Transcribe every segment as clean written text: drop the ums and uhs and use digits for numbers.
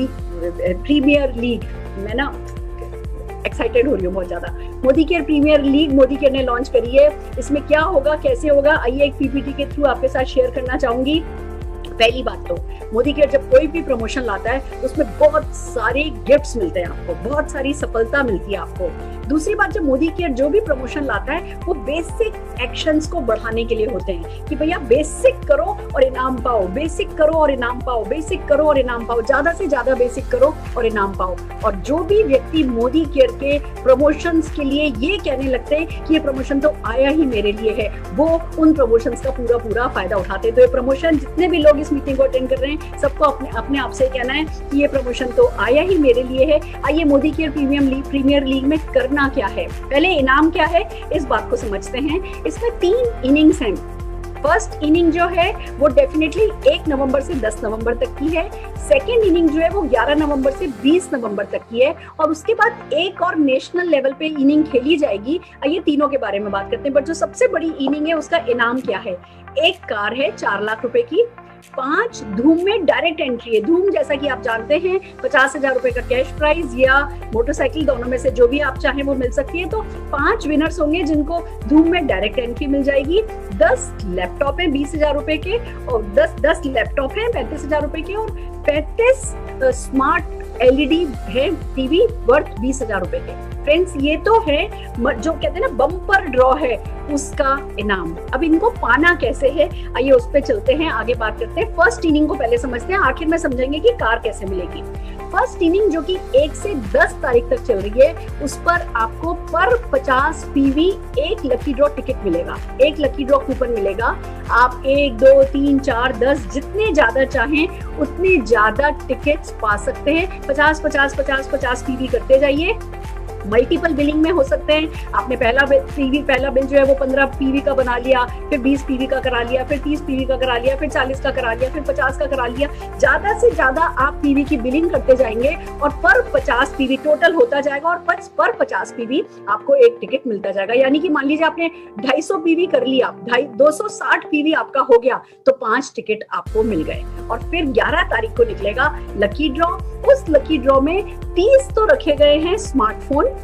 Premiere league, मैं ना excited हो रही हूँ बहुत ज्यादा। Modi care premier league Modi care ने लॉन्च करी है। इसमें क्या होगा, कैसे होगा, आइए एक पीपीटी के थ्रू आपके साथ शेयर करना चाहूंगी। पहली बात तो मोदी केयर जब कोई भी प्रमोशन लाता है तो उसमें बहुत सारे गिफ्ट्स मिलते हैं आपको, बहुत सारी सफलता मिलती है आपको। दूसरी बात, जब मोदी केयर जो भी प्रमोशन लाता है वो बेसिक एक्शंस को बढ़ाने के लिए होते हैं कि भैया बेसिक करो और इनाम पाओ, बेसिक करो और इनाम पाओ, बेसिक करो और इनाम पाओ, ज्यादा से ज्यादा बेसिक करो और इनाम पाओ। और जो भी व्यक्ति मोदी केयर के प्रमोशंस के लिए ये कहने लगते हैं कि ये प्रमोशन तो आया ही मेरे लिए है, वो उन प्रमोशंस का पूरा पूरा फायदा उठाते हैं। तो ये प्रमोशन, जितने भी लोग इस मीटिंग को अटेंड कर रहे हैं, सबको अपने आप से कहना है कि ये प्रमोशन तो आया ही मेरे लिए है। आइए मोदी केयर प्रीमियर लीग में करना क्या है, पहले इनाम क्या है इस बात को समझते हैं। इसमें 3 इनिंग्स हैं। फर्स्ट इनिंग जो है वो डेफिनेटली 1 नवंबर से 10 नवंबर तक की है। सेकेंड इनिंग जो है वो 11 नवंबर से 20 नवंबर तक की है। और उसके बाद एक और नेशनल लेवल पे इनिंग खेली जाएगी। आइए तीनों के बारे में बात करते हैं। बट जो सबसे बड़ी इनिंग है उसका इनाम क्या है, एक कार है 4 लाख रुपए की, 5 धूम में डायरेक्ट एंट्री है। धूम जैसा कि आप जानते हैं 50,000 रुपए का कैश प्राइज या मोटरसाइकिल, दोनों में से जो भी आप चाहें वो मिल सकती है। तो 5 विनर्स होंगे जिनको धूम में डायरेक्ट एंट्री मिल जाएगी। 10 लैपटॉप है 20,000 रुपए के, और 10 लैपटॉप है 35,000 रुपए के, और 35 स्मार्ट एलईडी है टीवी वर्थ 20,000 रुपए के। फ्रेंड्स, ये तो है जो कहते हैं ना बम्पर ड्रॉ है उसका इनाम। अब इनको पाना कैसे है, आइए उस पे चलते हैं, आगे बात करते हैं। फर्स्ट इनिंग को पहले समझते हैं, आखिर में समझेंगे कि कार कैसे मिलेगी। फर्स्ट इनिंग जो कि 1 से 10 तारीख तक चल रही है, उस पर आपको पर 50 पीवी एक लकी ड्रॉ टिकट मिलेगा, एक लकी ड्रॉ कूपन मिलेगा। आप 1, 2, 3, 4, 10 जितने ज्यादा चाहें उतने ज्यादा टिकट्स पा सकते हैं। 50, 50, 50, 50 पीवी करते जाइए। मल्टीपल बिलिंग में हो सकते हैं। आपने पहला बिल जो है वो 15 पीवी का बना लिया, फिर 20 पीवी का करा लिया, फिर 30 पीवी का करा लिया, फिर 40 का करा लिया, फिर 50 का करा लिया। ज्यादा से ज्यादा आप पीवी की बिलिंग करते जाएंगे और पर 50 पीवी टोटल होता जाएगा, और पर 50 पीवी आपको एक टिकट मिलता जाएगा। यानी कि मान लीजिए आपने 250 पीवी कर लिया, 260 पीवी आपका हो गया, तो 5 टिकट आपको मिल गए। और फिर 11 तारीख को निकलेगा लकी ड्रॉ। उस लकी ड्रॉ में 30 तो रखे गए हैं स्मार्टफोन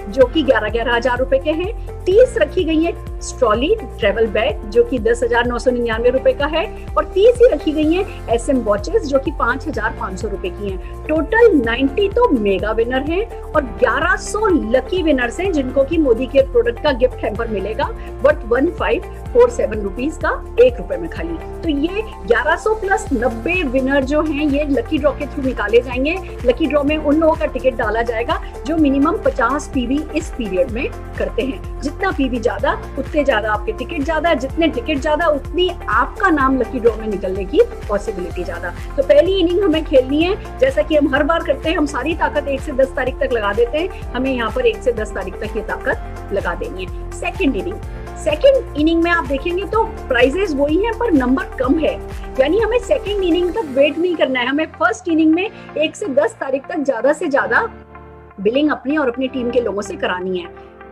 जो कि 11,000 रुपए के हैं, 30 रखी गई है स्ट्रॉली ट्रेवल बैग जो कि 10,999 रुपए का है, और 30 ही रखी गई है SM वॉचेस जो कि 5,500 रुपए की हैं। टोटल 90 तो मेगा विनर हैं और 1100 लकी विनर्स हैं जिनको कि मोदी केयर प्रोडक्ट का गिफ्ट हैम्पर मिलेगा वर्थ 1547 रुपीज का, 1 रुपए में खाली। तो ये 1100 प्लस 90 विनर जो हैं ये लकी ड्रॉ के थ्रू निकाले जाएंगे। लकी ड्रॉ में उन लोगों का टिकट डाला जाएगा जो मिनिमम 50 पीवी इस पीरियड में करते हैं। जितना पीवी ज्यादा उतने ज्यादा आपके टिकट ज्यादा, जितने टिकट ज्यादा उतनी आपका नाम लकी ड्रॉ में निकलने की पॉसिबिलिटी ज्यादा। तो पहली इनिंग हमें खेलनी है, जैसा कि हम हर बार करते हैं, हम सारी ताकत 1 से 10 तारीख तक लगा देते हैं, हमें यहाँ पर 1 से 10 तारीख तक ये ताकत लगा देनी है। सेकेंड इनिंग में आप देखेंगे तो प्राइजेस वही हैं पर नंबर कम है, यानी हमें सेकेंड इनिंग तक वेट नहीं करना है। हमें फर्स्ट इनिंग में 1 से 10 तारीख तक ज्यादा से ज्यादा बिलिंग अपनी और अपनी टीम के लोगों से करानी है।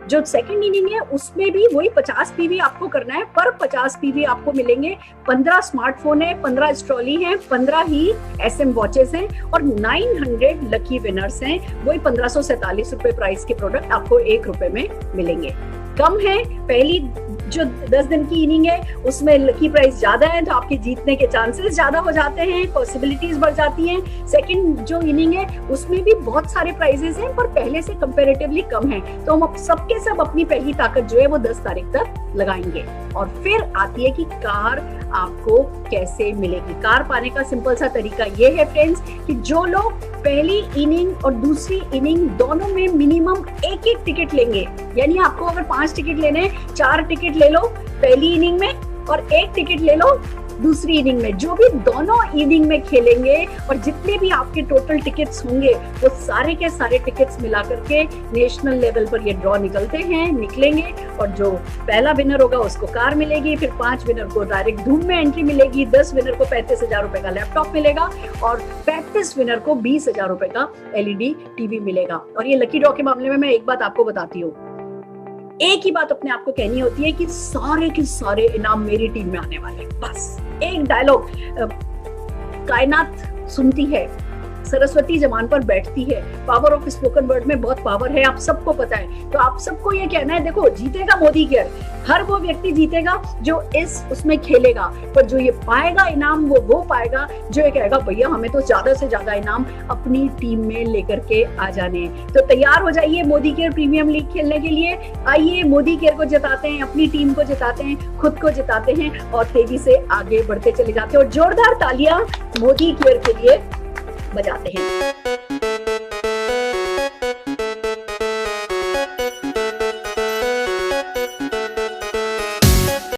जो सेकंड इनिंग है उसमें भी वही 50 पीवी आपको करना है, पर 50 पीवी आपको मिलेंगे। 15 स्मार्टफोन है, 15 स्ट्रॉली है, 15 ही SM वॉचेस हैं और 900 लकी विनर्स हैं। वही 1547 रुपए प्राइस के प्रोडक्ट आपको 1 रुपए में मिलेंगे। कम है, पहली जो 10 दिन की इनिंग है उसमें लकी प्राइस ज्यादा है तो आपके जीतने के चांसेस ज्यादा हो जाते हैं, पॉसिबिलिटीज बढ़ जाती हैं। सेकंड जो इनिंग है उसमें भी बहुत सारे प्राइजेस हैं पर पहले से कंपैरेटिवली कम है। तो हम सबके सब अपनी पहली ताकत जो है वो 10 तारीख तक लगाएंगे। और फिर आती है कि कार आपको कैसे मिलेगी। कार पाने का सिंपल सा तरीका ये है फ्रेंड्स कि जो लोग पहली इनिंग और दूसरी इनिंग दोनों में मिनिमम 1-1 टिकट लेंगे, यानी आपको अगर 5 टिकट लेने हैं, 4 टिकट ले लो पहली इनिंग में और 1 टिकट ले लो दूसरी इनिंग में। जो भी दोनों इनिंग में खेलेंगे और जितने भी आपके टोटल टिकट्स होंगे वो सारे के सारे टिकट्स मिला करके नेशनल लेवल पर ये ड्रॉ निकलेंगे और जो पहला विनर होगा उसको कार मिलेगी, फिर 5 विनर को डायरेक्ट धूम में एंट्री मिलेगी, 10 विनर को 35,000 रुपए का लैपटॉप मिलेगा और 35 विनर को 20,000 रुपए का LED टीवी मिलेगा। और ये लकी ड्रॉ के मामले में मैं एक बात आपको बताती हूँ, एक ही बात अपने आप को कहनी होती है कि सारे के सारे इनाम मेरी टीम में आने वाले। बस एक डायलॉग कायनात सुनती है सरस्वती जबान पर बैठती है। पावर ऑफ स्पोकन वर्ड में बहुत पावर है, आप सबको पता है। तो आप सबको ये कहना है, देखो जीतेगा मोदी केयर, हर वो व्यक्ति जीतेगा जो उसमें खेलेगा, पर जो ये पाएगा इनाम वो पाएगा जो ये कहेगा भैया हमें तो ज्यादा से ज्यादा इनाम अपनी टीम में लेकर के आ जाने हैं। तो तैयार हो जाइए मोदी केयर प्रीमियम लीग खेलने के लिए। आइए मोदी केयर को जिताते हैं, अपनी टीम को जिताते हैं, खुद को जिताते हैं और तेजी से आगे बढ़ते चले जाते हैं। और जोरदार तालियां मोदी केयर के लिए बजाते हैं।